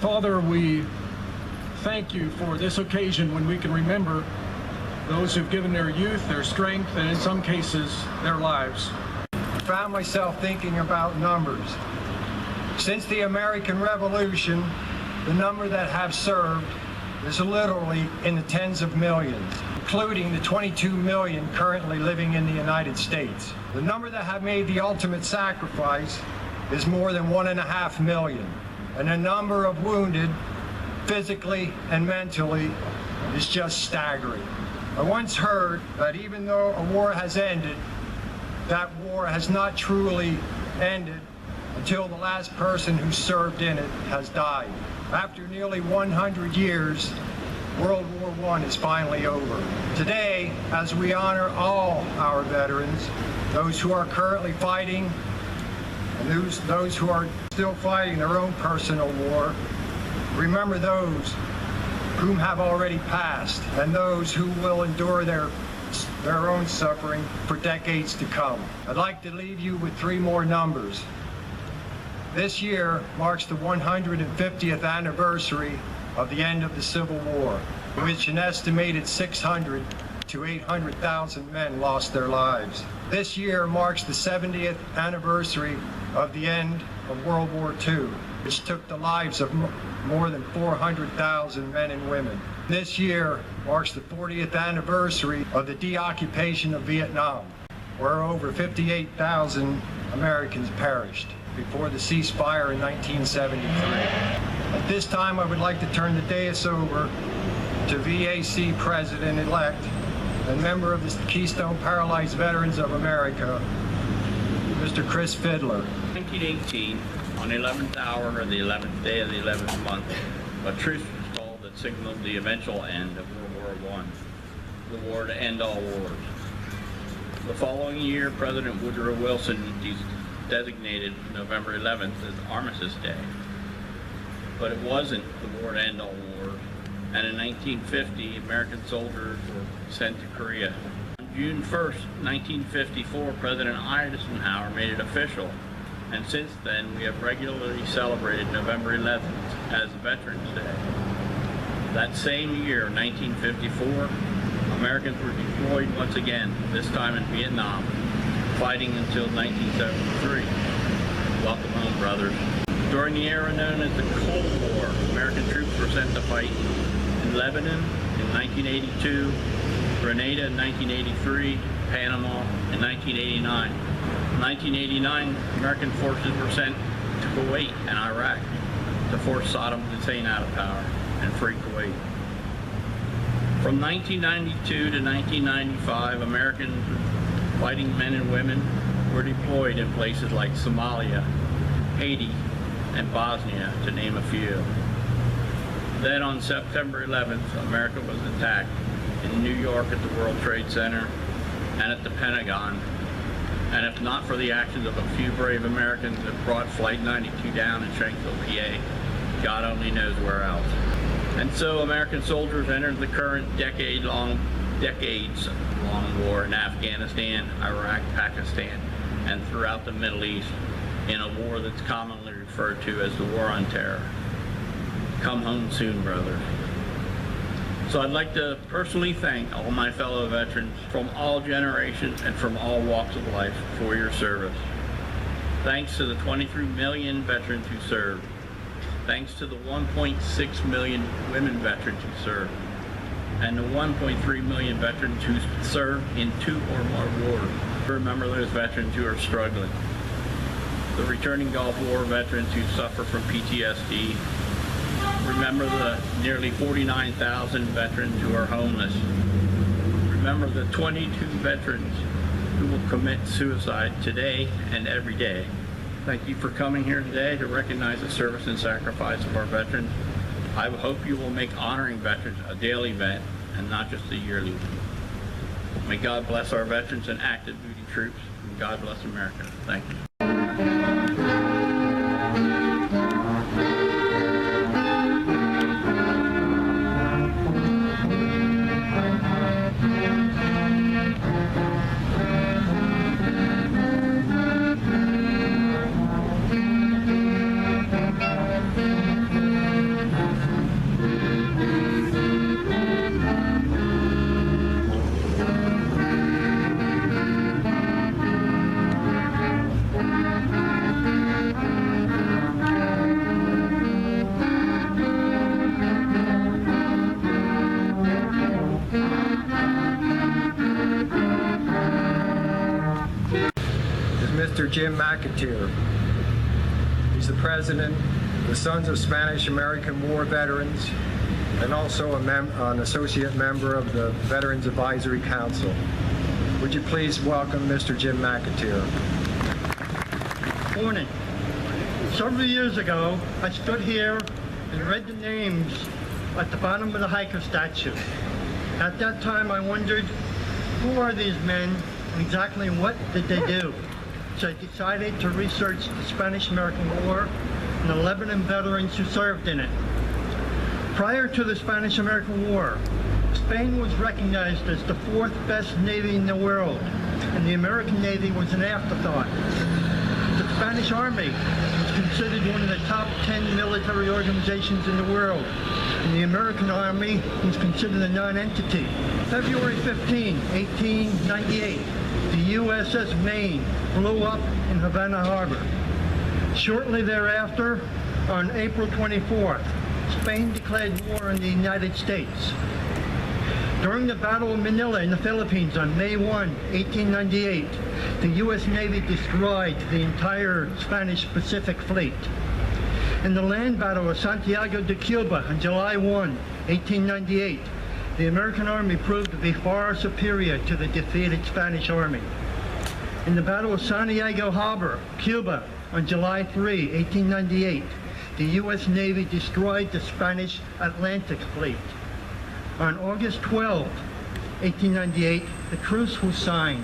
Father, we thank you for this occasion when we can remember those who've given their youth, their strength, and in some cases, their lives. I found myself thinking about numbers. Since the American Revolution, the number that have served is literally in the tens of millions, including the 22 million currently living in the United States. The number that have made the ultimate sacrifice is more than 1.5 million, and the number of wounded, physically and mentally, is just staggering. I once heard that even though a war has ended, that war has not truly ended until the last person who served in it has died. After nearly 100 years, World War I is finally over. Today, as we honor all our veterans, those who are currently fighting and those who are still fighting their own personal war, remember those whom have already passed and those who will endure their own suffering for decades to come. I'd like to leave you with 3 more numbers. This year marks the 150th anniversary of the end of the Civil War, in which an estimated 600 to 800,000 men lost their lives. This year marks the 70th anniversary of the end of World War II, which took the lives of more than 400,000 men and women. This year marks the 40th anniversary of the deoccupation of Vietnam, where over 58,000 Americans perished before the ceasefire in 1973. At this time, I would like to turn the dais over to VAC President-elect and member of the Keystone Paralyzed Veterans of America, Mr. Chris Fiddler. 1918, on the 11th hour of the 11th day of the 11th month, a truce was called that signaled the eventual end of World War I, the war to end all wars. The following year, President Woodrow Wilson designated November 11th as Armistice Day. But it wasn't the war to end all wars, and in 1950, American soldiers were sent to Korea. On June 1st, 1954, President Eisenhower made it official, and since then we have regularly celebrated November 11th as Veterans Day. That same year, 1954, Americans were deployed once again, this time in Vietnam, fighting until 1973. Welcome home, brothers. During the era known as the Cold War, American troops were sent to fight in Lebanon in 1982, Grenada in 1983, Panama in 1989. In 1989, American forces were sent to Kuwait and Iraq to force Saddam Hussein out of power and free Kuwait. From 1992 to 1995, American fighting men and women were deployed in places like Somalia, Haiti, and Bosnia, to name a few. Then on September 11th, America was attacked in New York at the World Trade Center and at the Pentagon. And if not for the actions of a few brave Americans that brought Flight 92 down in Shanksville, PA, God only knows where else. And so American soldiers entered the current decades-long war in Afghanistan, Iraq, Pakistan, and throughout the Middle East in a war that's commonly referred to as the War on Terror. Come home soon, brothers. So I'd like to personally thank all my fellow veterans from all generations and from all walks of life for your service. Thanks to the 23 million veterans who served. Thanks to the 1.6 million women veterans who served. And the 1.3 million veterans who served in 2 or more wars. Remember those veterans who are struggling. The returning Gulf War veterans who suffer from PTSD. Remember the nearly 49,000 veterans who are homeless. Remember the 22 veterans who will commit suicide today and every day. Thank you for coming here today to recognize the service and sacrifice of our veterans. I hope you will make honoring veterans a daily event and not just a yearly event. May God bless our veterans and active duty troops, and God bless America. Thank you. Jim McAteer. He's the president of the Sons of Spanish-American War Veterans and also an associate member of the Veterans Advisory Council. Would you please welcome Mr. Jim McAteer? Morning. Several years ago, I stood here and read the names at the bottom of the hiker statue. At that time, I wondered, who are these men and exactly what did they do? So I decided to research the Spanish-American War and the Lebanon veterans who served in it. Prior to the Spanish-American War, Spain was recognized as the fourth best navy in the world, and the American Navy was an afterthought. The Spanish Army was considered one of the top 10 military organizations in the world, and the American Army was considered a non-entity. February 15, 1898, the USS Maine blew up in Havana Harbor. Shortly thereafter, on April 24th, Spain declared war on the United States. During the Battle of Manila in the Philippines on May 1, 1898, the U.S. Navy destroyed the entire Spanish Pacific Fleet. In the land battle of Santiago de Cuba on July 1, 1898, the American Army proved to be far superior to the defeated Spanish Army. In the Battle of Santiago Harbor, Cuba, on July 3, 1898, the U.S. Navy destroyed the Spanish Atlantic Fleet. On August 12, 1898, the truce was signed,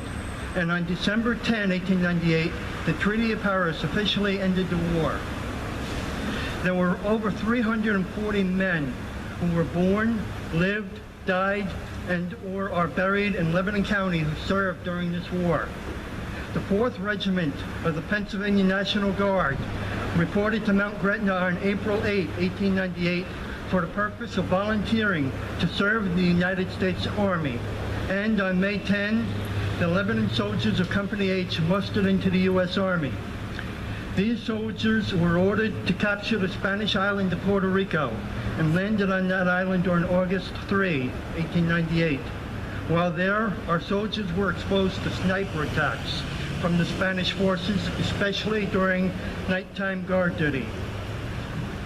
and on December 10, 1898, the Treaty of Paris officially ended the war. There were over 340 men who were born, lived, died, and or are buried in Lebanon County who served during this war. The 4th Regiment of the Pennsylvania National Guard reported to Mount Gretna on April 8, 1898, for the purpose of volunteering to serve in the United States Army. And on May 10, the Lebanon soldiers of Company H mustered into the U.S. Army. These soldiers were ordered to capture the Spanish island of Puerto Rico and landed on that island on August 3, 1898. While there, our soldiers were exposed to sniper attacks from the Spanish forces, especially during nighttime guard duty.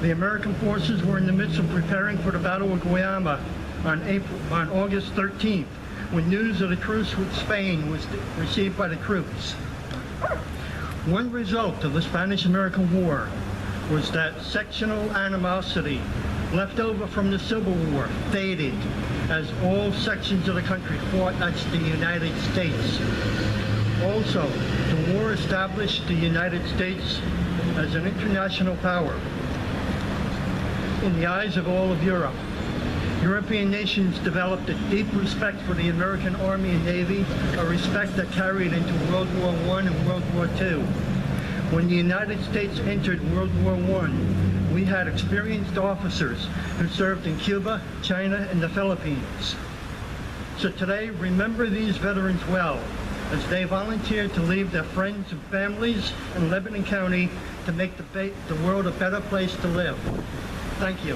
The American forces were in the midst of preparing for the Battle of Guayama on August 13th, when news of the truce with Spain was received by the troops. One result of the Spanish-American War was that sectional animosity left over from the Civil War faded as all sections of the country fought against the United States. Also, the war established the United States as an international power in the eyes of all of Europe. European nations developed a deep respect for the American Army and Navy, a respect that carried into World War I and World War II. When the United States entered World War I, we had experienced officers who served in Cuba, China, and the Philippines. So today, remember these veterans well, as they volunteered to leave their friends and families in Lebanon County to make the world a better place to live. Thank you.